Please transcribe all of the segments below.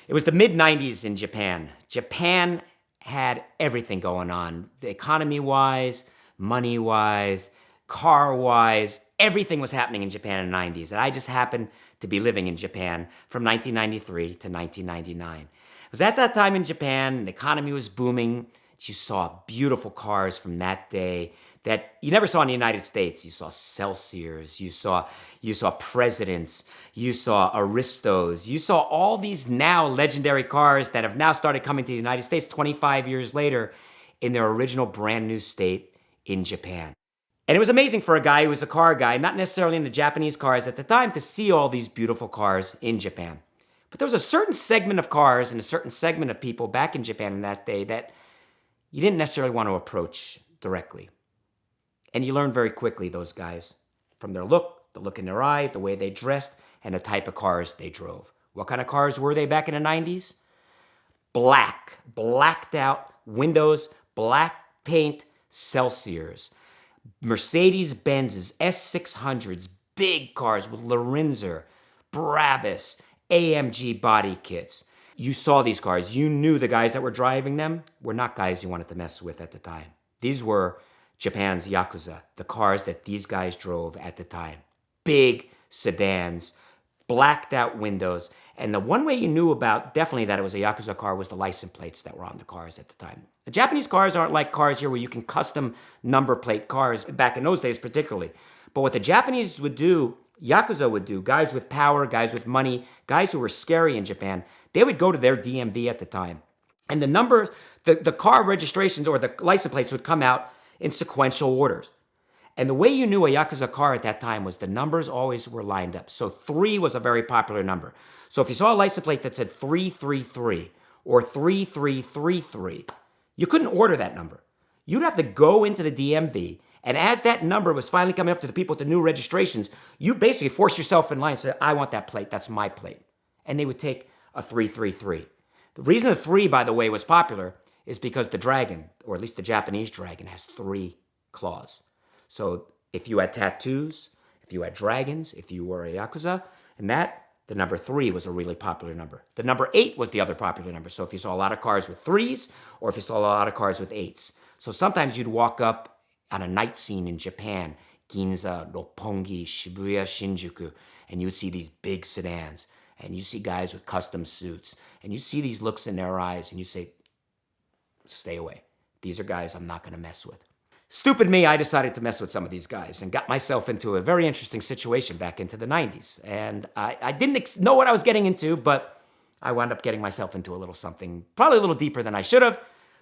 It was the mid-90s in Japan. Japan had everything going on, economy-wise, money-wise, car-wise. Everything was happening in Japan in the 90s. And I just happened to be living in Japan from 1993 to 1999. It was at that time in Japan, the economy was booming. You saw beautiful cars from that day that you never saw in the United States. You saw Celsiors, you saw Presidents, you saw Aristos, you saw all these now legendary cars that have now started coming to the United States 25 years later in their original brand new state in Japan. And it was amazing for a guy who was a car guy, not necessarily into Japanese cars at the time, to see all these beautiful cars in Japan. But there was a certain segment of cars and a certain segment of people back in Japan in that day that you didn't necessarily want to approach directly. And you learn very quickly those guys from their look, the look in their eye, the way they dressed, and the type of cars they drove. What kind of cars were they back in the 90s? Black, blacked out windows, black paint, Celsiors, Mercedes-Benzes, S600s, big cars with Lorenzer, Brabus, AMG body kits. You saw these cars. You knew the guys that were driving them were not guys you wanted to mess with at the time. These were Japan's Yakuza, the cars that these guys drove at the time. Big sedans, blacked out windows. And the one way you knew about definitely that it was a Yakuza car was the license plates that were on the cars at the time. The Japanese cars aren't like cars here where you can custom number plate cars, back in those days particularly. But what the Japanese would do, Yakuza would do, guys with power, guys with money, guys who were scary in Japan, they would go to their DMV at the time. And the numbers, the car registrations or the license plates would come out in sequential orders. And the way you knew a Yakuza car at that time was the numbers always were lined up. So 3 was a very popular number. So if you saw a license plate that said 333 or 3333, you couldn't order that number. You'd have to go into the DMV, and as that number was finally coming up to the people with the new registrations, you basically force yourself in line and say, I want that plate, that's my plate. And they would take a 333. The reason the 3, by the way, was popular is because the dragon, or at least the Japanese dragon, has 3 claws. So if you had tattoos, if you had dragons, if you were a Yakuza, and that, the number 3 was a really popular number. The number 8 was the other popular number. So if you saw a lot of cars with 3s, or if you saw a lot of cars with 8s. So sometimes you'd walk up on a night scene in Japan, Ginza, Roppongi, Shibuya, Shinjuku, and you'd see these big sedans, and you see guys with custom suits, and you see these looks in their eyes, and you say, stay away. These are guys I'm not going to mess with. Stupid me, I decided to mess with some of these guys and got myself into a very interesting situation back into the 90s. And I didn't know what I was getting into, but I wound up getting myself into a little something, probably a little deeper than I should have,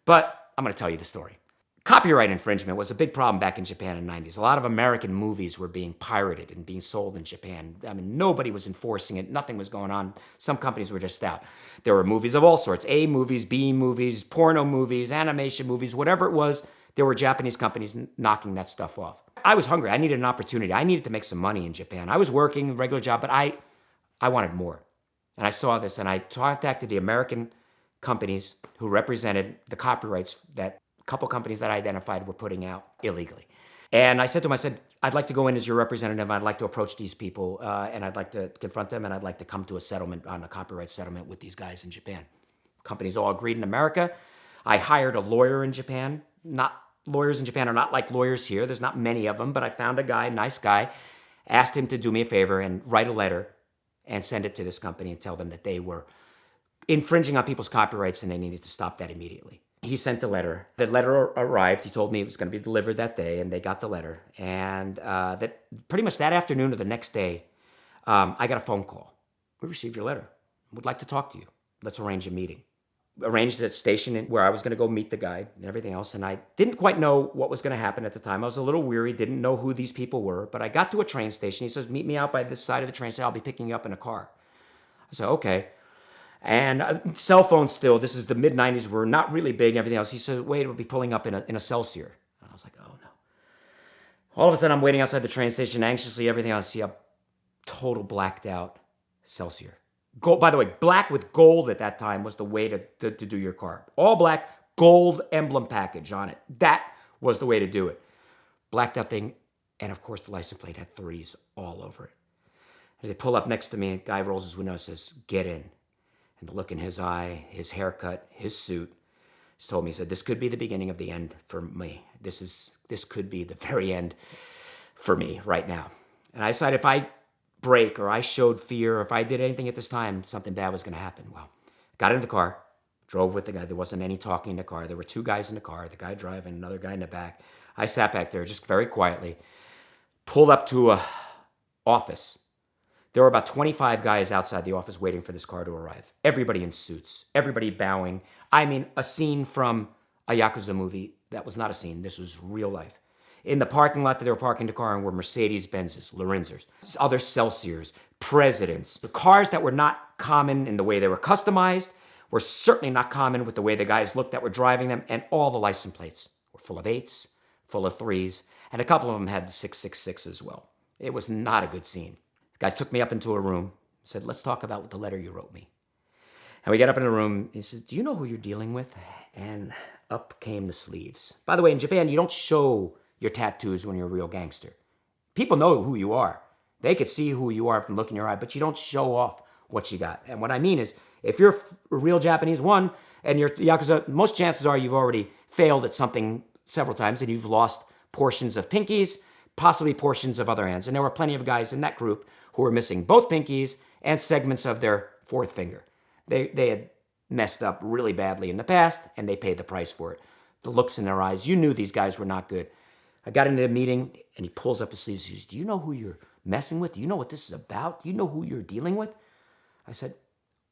but I'm going to tell you the story. Copyright infringement was a big problem back in Japan in the 90s. A lot of American movies were being pirated and being sold in Japan. I mean, nobody was enforcing it. Nothing was going on. Some companies were just out. There were movies of all sorts, A movies, B movies, porno movies, animation movies, whatever it was. There were Japanese companies knocking that stuff off. I was hungry. I needed an opportunity. I needed to make some money in Japan. I was working a regular job, but I wanted more. And I saw this, and I contacted the American companies who represented the copyrights that a couple companies that I identified were putting out illegally. And I said to them, I said, I'd like to go in as your representative. I'd like to approach these people, and I'd like to confront them, and I'd like to come to a settlement, on a copyright settlement with these guys in Japan. Companies all agreed in America. I hired a lawyer in Japan. Lawyers in Japan are not like lawyers here. There's not many of them, but I found a guy, nice guy, asked him to do me a favor and write a letter and send it to this company and tell them that they were infringing on people's copyrights and they needed to stop that immediately. He sent the letter. The letter arrived. He told me it was going to be delivered that day, and they got the letter. And that pretty much that afternoon or the next day, I got a phone call. We received your letter. Would like to talk to you. Let's arrange a meeting. Arranged a station where I was going to go meet the guy and everything else. And I didn't quite know what was going to happen at the time. I was a little weary, didn't know who these people were. But I got to a train station. He says, meet me out by this side of the train station. I'll be picking you up in a car. I said, okay. And cell phones still, this is the mid-90s, were not really big and everything else. He said, wait, it'll be pulling up in a Celsior. And I was like, oh no. All of a sudden, I'm waiting outside the train station, anxiously, everything else. I see a total blacked out Celsior. Gold, by the way, black with gold at that time was the way to do your car. All black, gold emblem package on it. That was the way to do it. Blacked out thing, and of course the license plate had 3s all over it. As they pull up next to me, a guy rolls his window and says, get in. And the look in his eye, his haircut, his suit, he told me, he said, this could be the beginning of the end for me. This could be the very end for me right now. And I decided if I break or I showed fear or if I did anything at this time, something bad was going to happen. Well, got into the car, drove with the guy. There wasn't any talking in the car. There were two guys in the car, the guy driving, another guy in the back. I sat back there just very quietly, pulled up to a office. There were about 25 guys outside the office waiting for this car to arrive. Everybody in suits, everybody bowing. I mean, a scene from a Yakuza movie. That was not a scene. This was real life. In the parking lot that they were parking the car in were Mercedes-Benzes, Lorenzers, other Celsiors, Presidents. The cars that were not common in the way they were customized were certainly not common with the way the guys looked that were driving them, and all the license plates were full of 8s, full of 3s, and a couple of them had the 666 as well. It was not a good scene. The guys took me up into a room, said, let's talk about the letter you wrote me. And we get up in the room, he says, do you know who you're dealing with? And up came the sleeves. By the way, in Japan, you don't show your tattoos when you're a real gangster. People know who you are. They could see who you are from looking in your eye, but you don't show off what you got. And what I mean is, if you're a real Japanese one and you're Yakuza, most chances are you've already failed at something several times and you've lost portions of pinkies, possibly portions of other hands. And there were plenty of guys in that group who were missing both pinkies and segments of their fourth finger. They had messed up really badly in the past and they paid the price for it. The looks in their eyes, you knew these guys were not good. I got into the meeting, and he pulls up his sleeves. He says, do you know who you're messing with? Do you know what this is about? Do you know who you're dealing with? I said,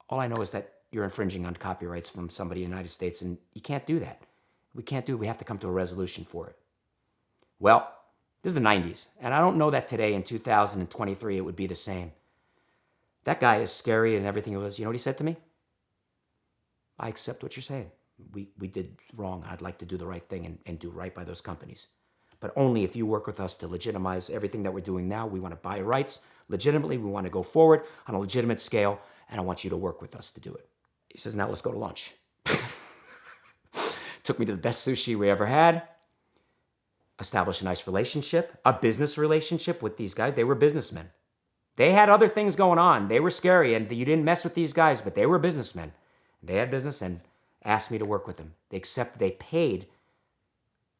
all I know is that you're infringing on copyrights from somebody in the United States, and you can't do that. We can't do it. We have to come to a resolution for it. Well, this is the 90s, and I don't know that today in 2023 it would be the same. That guy is scary and everything it was. You know what he said to me? I accept what you're saying. We did wrong. I'd like to do the right thing and do right by those companies. But only if you work with us to legitimize everything that we're doing now. We want to buy rights legitimately. We want to go forward on a legitimate scale, and I want you to work with us to do it. He says, now let's go to lunch. Took me to the best sushi we ever had. Established a nice relationship, a business relationship with these guys. They were businessmen. They had other things going on. They were scary, and you didn't mess with these guys, but they were businessmen. They had business and asked me to work with them. They accepted, they paid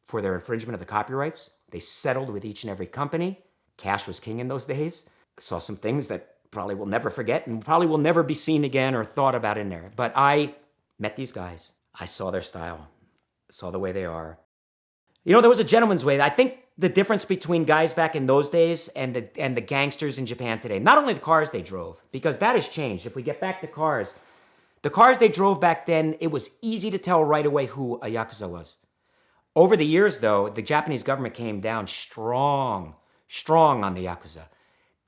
for their infringement of the copyrights. They settled with each and every company. Cash was king in those days. I saw some things that probably will never forget and probably will never be seen again or thought about in there. But I met these guys. I saw their style. Saw the way they are. You know, there was a gentleman's way. I think the difference between guys back in those days and the gangsters in Japan today, not only the cars they drove, because that has changed. If we get back to cars, the cars they drove back then, it was easy to tell right away who a Yakuza was. Over the years, though, the Japanese government came down strong on the Yakuza.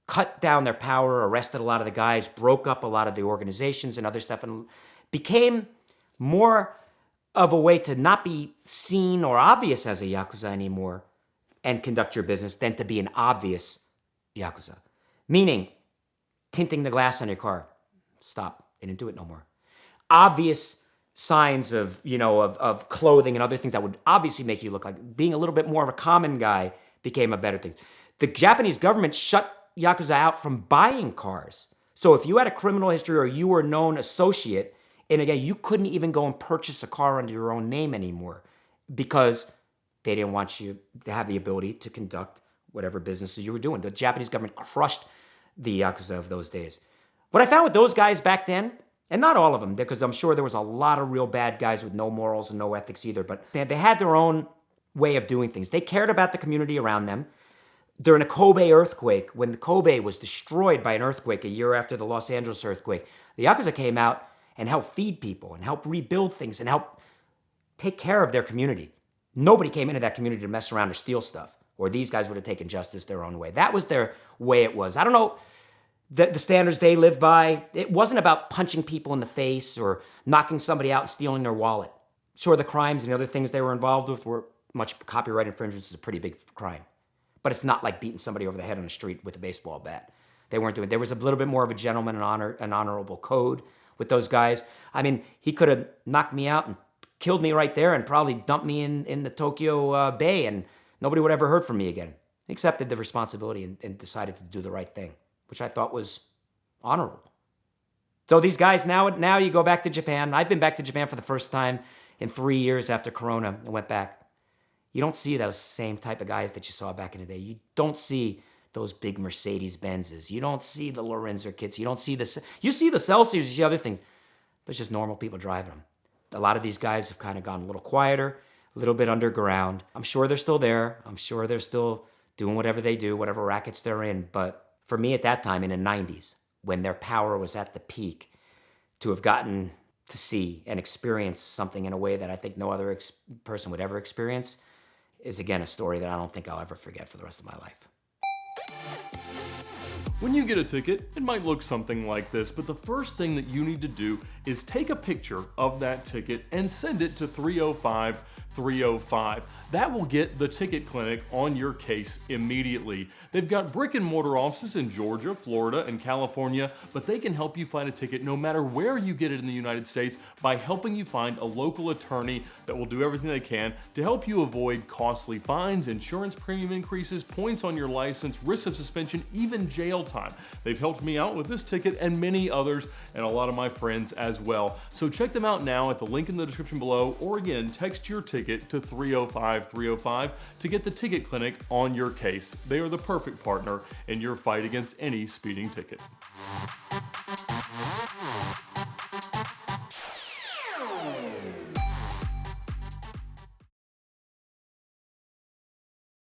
Cut down their power, arrested a lot of the guys, broke up a lot of the organizations and other stuff, and became more of a way to not be seen or obvious as a Yakuza anymore and conduct your business than to be an obvious Yakuza. Meaning, tinting the glass on your car. Stop. They didn't do it no more. Obvious signs of, of clothing and other things that would obviously make you look like being a little bit more of a common guy became a better thing. The Japanese government shut Yakuza out from buying cars. So if you had a criminal history or you were a known associate, and again, you couldn't even go and purchase a car under your own name anymore because they didn't want you to have the ability to conduct whatever businesses you were doing. The Japanese government crushed the Yakuza of those days. What I found with those guys back then, and not all of them, because I'm sure there was a lot of real bad guys with no morals and no ethics either, but they had their own way of doing things. They cared about the community around them. During the Kobe earthquake, when the Kobe was destroyed by an earthquake a year after the Los Angeles earthquake, the Yakuza came out and helped feed people and help rebuild things and help take care of their community. Nobody came into that community to mess around or steal stuff, or these guys would have taken justice their own way. That was their way it was. I don't know the standards they lived by. It wasn't about punching people in the face or knocking somebody out and stealing their wallet. Sure, the crimes and the other things they were involved with were much. Copyright infringement is a pretty big crime. But it's not like beating somebody over the head on the street with a baseball bat. They weren't doing it. There was a little bit more of a gentleman and an honorable code with those guys. I mean, he could have knocked me out and killed me right there and probably dumped me in the Tokyo Bay and nobody would ever heard from me again. He accepted the responsibility and decided to do the right thing, which I thought was honorable. So these guys, now you go back to Japan. I've been back to Japan for the first time in 3 years after Corona. I went back. You don't see those same type of guys that you saw back in the day. You don't see those big Mercedes Benzes. You don't see the Lorenzer kits. You don't see you see the Celsius, you see other things, but it's just normal people driving them. A lot of these guys have kind of gone a little quieter, a little bit underground. I'm sure they're still there. I'm sure they're still doing whatever they do, whatever rackets they're in. But for me at that time in the 90s, when their power was at the peak, to have gotten to see and experience something in a way that I think no other person would ever experience is, again, a story that I don't think I'll ever forget for the rest of my life. When you get a ticket, it might look something like this, but the first thing that you need to do is take a picture of that ticket and send it to 305-305. That will get the ticket clinic on your case immediately. They've got brick and mortar offices in Georgia, Florida, and California, but they can help you find a ticket no matter where you get it in the United States by helping you find a local attorney that will do everything they can to help you avoid costly fines, insurance premium increases, points on your license, risk of suspension, even jail time. They've helped me out with this ticket and many others, and a lot of my friends as well. So check them out now at the link in the description below, or again, text your ticket to 305-305 to get the ticket clinic on your case. They are the perfect partner in your fight against any speeding ticket.